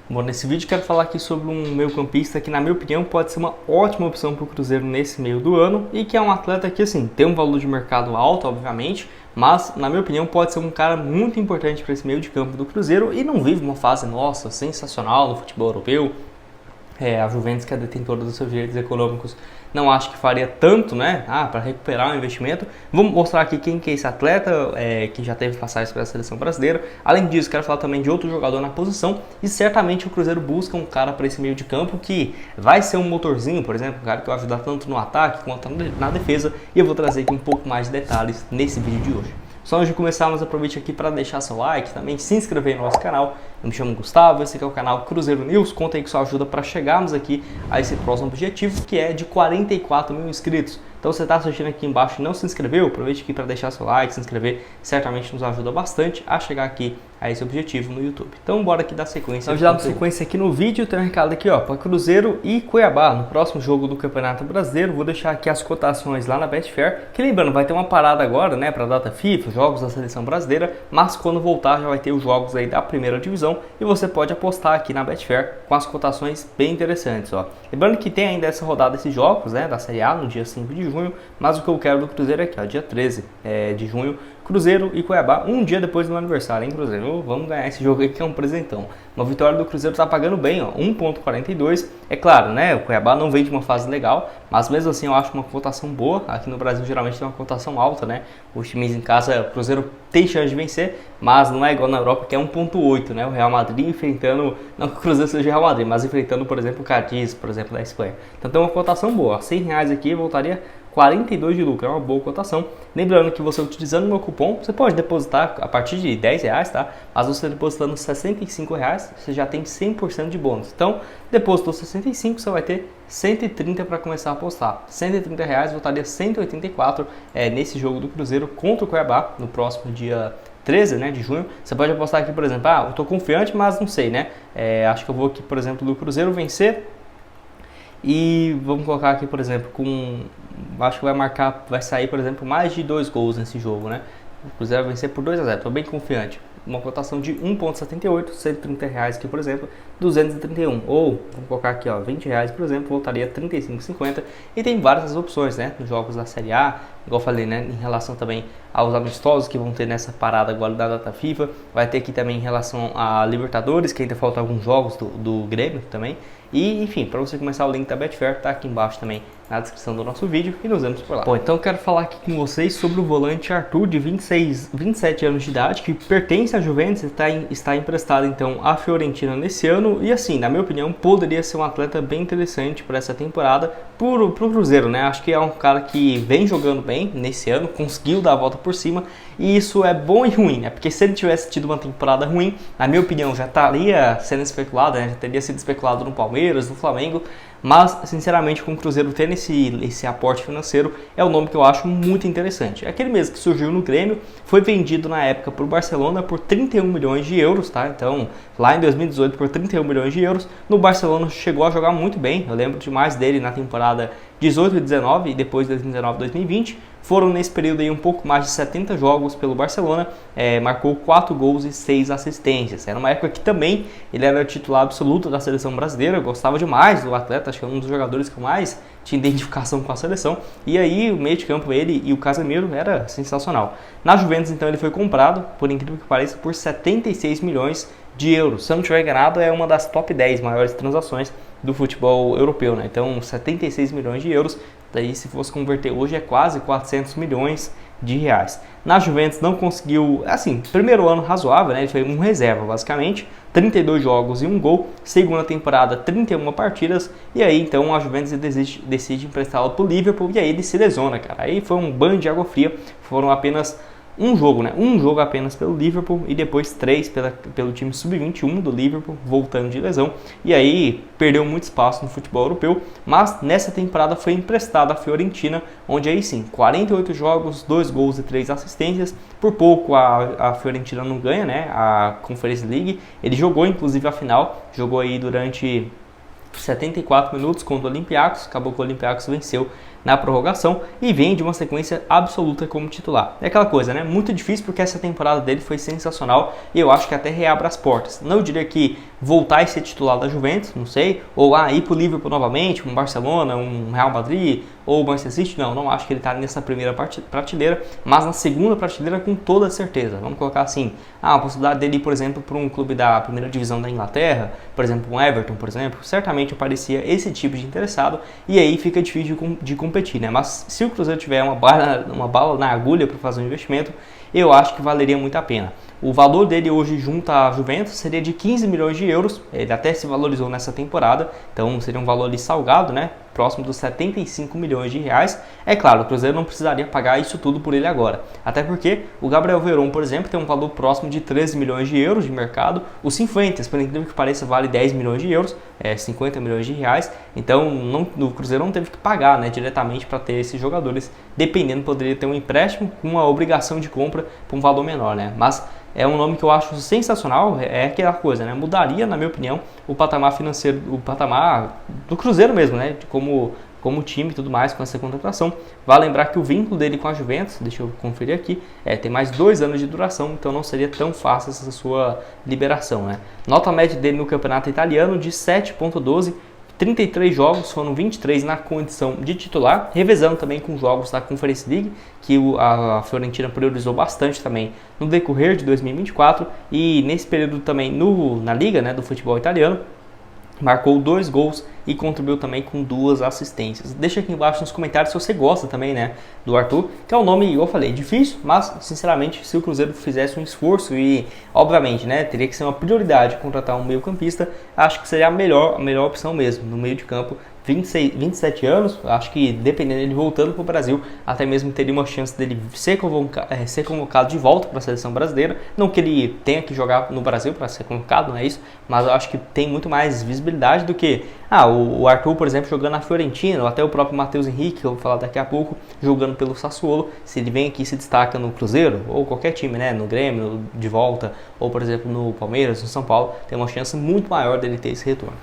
Bom, nesse vídeo quero falar aqui sobre um meio-campista que, na minha opinião, pode ser uma ótima opção para o Cruzeiro nesse meio do ano e que é um atleta que, assim, tem um valor de mercado alto, obviamente, mas, na minha opinião, pode ser um cara muito importante para esse meio de campo do Cruzeiro e não vive uma fase, nossa, sensacional no futebol europeu. A Juventus, que é detentora dos seus direitos econômicos, não acho que faria tanto, né? Para recuperar o investimento. Vamos mostrar aqui quem que é esse atleta, que já teve passagem pela seleção brasileira. Além disso, quero falar também de outro jogador na posição. E certamente o Cruzeiro busca um cara para esse meio de campo que vai ser um motorzinho, por exemplo, um cara que vai ajudar tanto no ataque quanto na defesa. E eu vou trazer aqui um pouco mais de detalhes nesse vídeo de hoje. Só antes de começarmos, aproveite aqui para deixar seu like, também se inscrever no nosso canal. Eu me chamo Gustavo, esse aqui é o canal Cruzeiro News. Conta aí com sua ajuda para chegarmos aqui a esse próximo objetivo, que é de 44 mil inscritos. Então, se você está assistindo aqui embaixo e não se inscreveu, aproveite aqui para deixar seu like, se inscrever. Certamente nos ajuda bastante a chegar aqui a esse objetivo no YouTube. Então, bora aqui dar sequência. Vamos dar sequência aqui no vídeo. Tem um recado aqui, para Cruzeiro e Cuiabá, no próximo jogo do Campeonato Brasileiro. Vou deixar aqui as cotações lá na Betfair, que lembrando, vai ter uma parada agora, né, para a data FIFA, jogos da Seleção Brasileira, mas quando voltar já vai ter os jogos aí da primeira divisão e você pode apostar aqui na Betfair com as cotações bem interessantes, Lembrando que tem ainda essa rodada desses jogos, né, da Série A no dia 5 de junho, mas o que eu quero do Cruzeiro é aqui, dia 13 de junho, Cruzeiro e Cuiabá, um dia depois do meu aniversário, hein, Cruzeiro? Vamos ganhar esse jogo aí que é um presentão. Uma vitória do Cruzeiro tá pagando bem, 1,42. É claro, né, o Cuiabá não vem de uma fase legal, mas mesmo assim eu acho uma cotação boa. Aqui no Brasil geralmente tem uma cotação alta, né? Os times em casa, o Cruzeiro tem chance de vencer, mas não é igual na Europa, que é 1,8, né? O Real Madrid enfrentando, não que o Cruzeiro seja o Real Madrid, mas enfrentando, por exemplo, o Cadiz, por exemplo, da Espanha. Então tem uma cotação boa, R$100 aqui voltaria 42 de lucro, é uma boa cotação. Lembrando que você utilizando o meu cupom, você pode depositar a partir de R$10, tá? Mas você depositando R$65, você já tem 100% de bônus. Então, depositou 65, você vai ter 130 para começar a apostar. R$130 voltaria 184 nesse jogo do Cruzeiro contra o Cuiabá, no próximo dia 13, né, de junho. Você pode apostar aqui, por exemplo, eu tô confiante, mas não sei, né? Acho que eu vou aqui, por exemplo, do Cruzeiro vencer. E vamos colocar aqui, por exemplo, acho que vai sair, por exemplo, mais de 2 gols nesse jogo, né? O Cruzeiro vai vencer por 2-0, estou bem confiante. Uma cotação de 1,78, R$130 aqui, por exemplo, 231. Ou, vamos colocar aqui, R$20, por exemplo, voltaria 35,50. E tem várias opções, né? Nos jogos da Série A, igual eu falei, né? Em relação também aos amistosos que vão ter nessa parada agora da data FIFA. Vai ter aqui também em relação a Libertadores, que ainda faltam alguns jogos do Grêmio também. E, enfim, para você começar, o link da Betfair tá aqui embaixo também na descrição do nosso vídeo e nos vemos por lá. Bom, então eu quero falar aqui com vocês sobre o volante Arthur, de 27 anos de idade, que pertence à Juventus, está emprestado então à Fiorentina nesse ano e, assim, na minha opinião, poderia ser um atleta bem interessante para essa temporada pro Cruzeiro, né? Acho que é um cara que vem jogando bem nesse ano, conseguiu dar a volta por cima e isso é bom e ruim, né? Porque se ele tivesse tido uma temporada ruim, na minha opinião, já estaria sendo especulado, né? Já teria sido especulado no Palmeiras, no Flamengo. Mas, sinceramente, com o Cruzeiro tendo esse aporte financeiro, é um nome que eu acho muito interessante. Aquele mesmo que surgiu no Grêmio, foi vendido na época para o Barcelona por 31 milhões de euros, tá? Então, lá em 2018, por 31 milhões de euros, no Barcelona chegou a jogar muito bem. Eu lembro demais dele na temporada 18 e 19 e depois 2019 e 2020. Foram nesse período aí um pouco mais de 70 jogos pelo Barcelona, marcou 4 gols e 6 assistências. Era uma época que também ele era titular absoluto da seleção brasileira, eu gostava demais do atleta, acho que é um dos jogadores que eu mais tinha identificação com a seleção. E aí o meio de campo, ele e o Casemiro, era sensacional. Na Juventus, então, ele foi comprado, por incrível que pareça, por 76 milhões de euros. Se eu não estiver enganado, é uma das top 10 maiores transações do futebol europeu, né? Então, 76 milhões de euros, daí se fosse converter hoje é quase 400 milhões de reais. Na Juventus não conseguiu, assim, primeiro ano razoável, né? Ele foi um reserva basicamente, 32 jogos e 1 gol, segunda temporada 31 partidas, e aí então a Juventus decide emprestá-lo para o Liverpool, e aí ele se lesiona, cara. Aí foi um banho de água fria, foram apenas um jogo, né? Um jogo apenas pelo Liverpool e depois 3 pelo time sub-21 do Liverpool, voltando de lesão. E aí perdeu muito espaço no futebol europeu, mas nessa temporada foi emprestado à Fiorentina, onde aí sim, 48 jogos, 2 gols e 3 assistências. Por pouco a Fiorentina não ganha, né? A Conference League. Ele jogou inclusive a final, jogou aí durante 74 minutos contra o Olympiacos, acabou que o Olympiacos venceu na prorrogação e vem de uma sequência absoluta como titular. É aquela coisa, né? Muito difícil porque essa temporada dele foi sensacional e eu acho que até reabre as portas. Não diria que voltar a ser titular da Juventus, não sei, ou ir pro Liverpool novamente, um Barcelona, um Real Madrid ou o Manchester City, não acho que ele está nessa primeira prateleira, mas na segunda prateleira com toda certeza. Vamos colocar assim, a possibilidade dele ir, por exemplo, para um clube da primeira divisão da Inglaterra, por exemplo, um Everton, por exemplo, certamente aparecia esse tipo de interessado e aí fica difícil de competir, né? Mas se o Cruzeiro tiver uma bala na agulha para fazer um investimento, eu acho que valeria muito a pena. O valor dele hoje junto à Juventus seria de 15 milhões de euros, ele até se valorizou nessa temporada, então seria um valor ali salgado, né? Próximo dos 75 milhões de reais. É claro, o Cruzeiro não precisaria pagar isso tudo por ele agora, até porque o Gabriel Veron, por exemplo, tem um valor próximo de 13 milhões de euros de mercado, o Cifuentes, por incrível que pareça, vale 10 milhões de euros, 50 milhões de reais, então o Cruzeiro não teve que pagar, né, diretamente para ter esses jogadores, dependendo, poderia ter um empréstimo com uma obrigação de compra por um valor menor, né, mas é um nome que eu acho sensacional, é aquela coisa, né? Mudaria, na minha opinião, o patamar financeiro, o patamar do Cruzeiro mesmo, né? Como time e tudo mais com essa contratação. Vale lembrar que o vínculo dele com a Juventus, deixa eu conferir aqui, tem mais 2 anos de duração, então não seria tão fácil essa sua liberação, né? Nota média dele no campeonato italiano de 7,12. 33 jogos, foram 23 na condição de titular, revezando também com jogos da Conference League, que a Fiorentina priorizou bastante também no decorrer de 2024, e nesse período também na Liga, né, do futebol italiano, marcou 2 gols e contribuiu também com 2 assistências. Deixa aqui embaixo nos comentários se você gosta também, né, do Arthur, que é um nome, eu falei, difícil, mas sinceramente, se o Cruzeiro fizesse um esforço e, obviamente, né, teria que ser uma prioridade contratar um meio-campista, acho que seria a melhor opção mesmo, no meio de campo. 27 anos, acho que dependendo dele voltando para o Brasil, até mesmo teria uma chance dele ser convocado de volta para a seleção brasileira. Não que ele tenha que jogar no Brasil para ser convocado, não é isso, mas eu acho que tem muito mais visibilidade do que o Arthur, por exemplo, jogando na Fiorentina, ou até o próprio Matheus Henrique, que eu vou falar daqui a pouco, jogando pelo Sassuolo. Se ele vem aqui e se destaca no Cruzeiro, ou qualquer time, né, no Grêmio, de volta, ou por exemplo no Palmeiras, no São Paulo, tem uma chance muito maior dele ter esse retorno.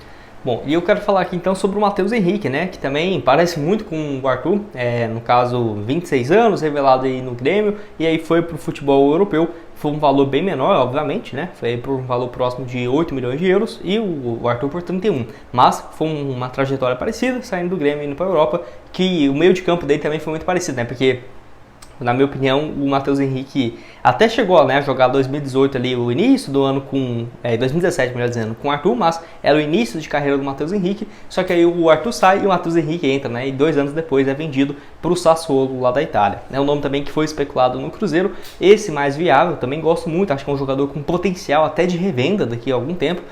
Bom, e eu quero falar aqui então sobre o Matheus Henrique, né, que também parece muito com o Arthur, no caso 26 anos, revelado aí no Grêmio, e aí foi para o futebol europeu, foi um valor bem menor, obviamente, né, foi por um valor próximo de 8 milhões de euros, e o Arthur por 31, mas foi uma trajetória parecida, saindo do Grêmio e indo para a Europa, que o meio de campo dele também foi muito parecido, né, porque na minha opinião, o Matheus Henrique até chegou, né, a jogar 2018 ali, o início do ano com... 2017, melhor dizendo, com o Arthur, mas era o início de carreira do Matheus Henrique, só que aí o Arthur sai e o Matheus Henrique entra, né, e 2 anos depois é vendido para o Sassuolo lá da Itália. É um nome também que foi especulado no Cruzeiro, esse mais viável, também gosto muito, acho que é um jogador com potencial até de revenda daqui a algum tempo,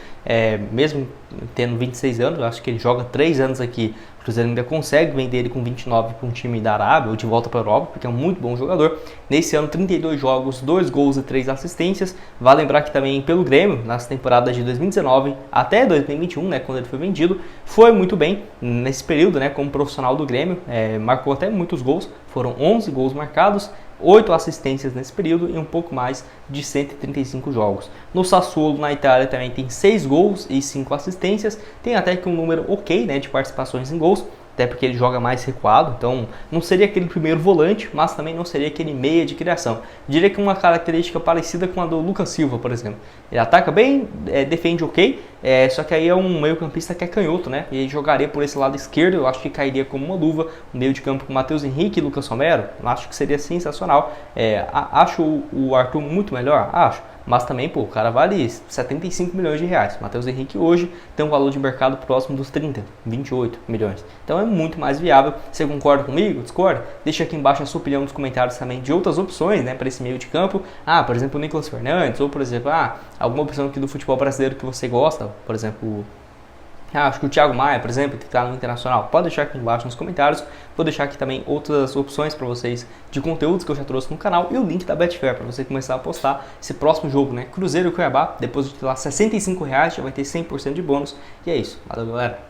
mesmo tendo 26 anos, eu acho que ele joga 3 anos aqui, o Cruzeiro ainda consegue vender ele com 29 para um time da Arábia ou de volta para a Europa, porque é um muito bom jogador. Nesse ano, 32 jogos, 2 gols e 3 assistências. Vale lembrar que também pelo Grêmio, nas temporadas de 2019 até 2021, né, quando ele foi vendido, foi muito bem nesse período, né, como profissional do Grêmio, marcou até muitos gols, foram 11 gols marcados, 8 assistências nesse período e um pouco mais de 135 jogos. No Sassuolo, na Itália, também tem 6 gols e 5 assistências. Tem até que um número ok, né, de participações em gols, até porque ele joga mais recuado, então não seria aquele primeiro volante, mas também não seria aquele meia de criação. Diria que uma característica parecida com a do Lucas Silva, por exemplo. Ele ataca bem, defende ok, só que aí é um meio campista que é canhoto, né? E ele jogaria por esse lado esquerdo, eu acho que cairia como uma luva, um meio de campo com Matheus Henrique e Lucas Romero, acho que seria sensacional. Acho o Arthur muito melhor? Acho. Mas também, pô, o cara vale 75 milhões de reais. Matheus Henrique hoje tem um valor de mercado próximo dos 30, 28 milhões. Então é muito mais viável. Você concorda comigo? Discorda? Deixa aqui embaixo a sua opinião nos comentários também de outras opções, né, para esse meio de campo. Por exemplo, o Nicolas Fernandes, ou por exemplo, alguma opção aqui do futebol brasileiro que você gosta, por exemplo, acho que o Thiago Maia, por exemplo, que está no Internacional, pode deixar aqui embaixo nos comentários. Vou deixar aqui também outras opções para vocês de conteúdos que eu já trouxe no canal e o link da Betfair para você começar a apostar esse próximo jogo, né? Cruzeiro e Cuiabá, depois de lá R$65 já vai ter 100% de bônus. E é isso, valeu galera!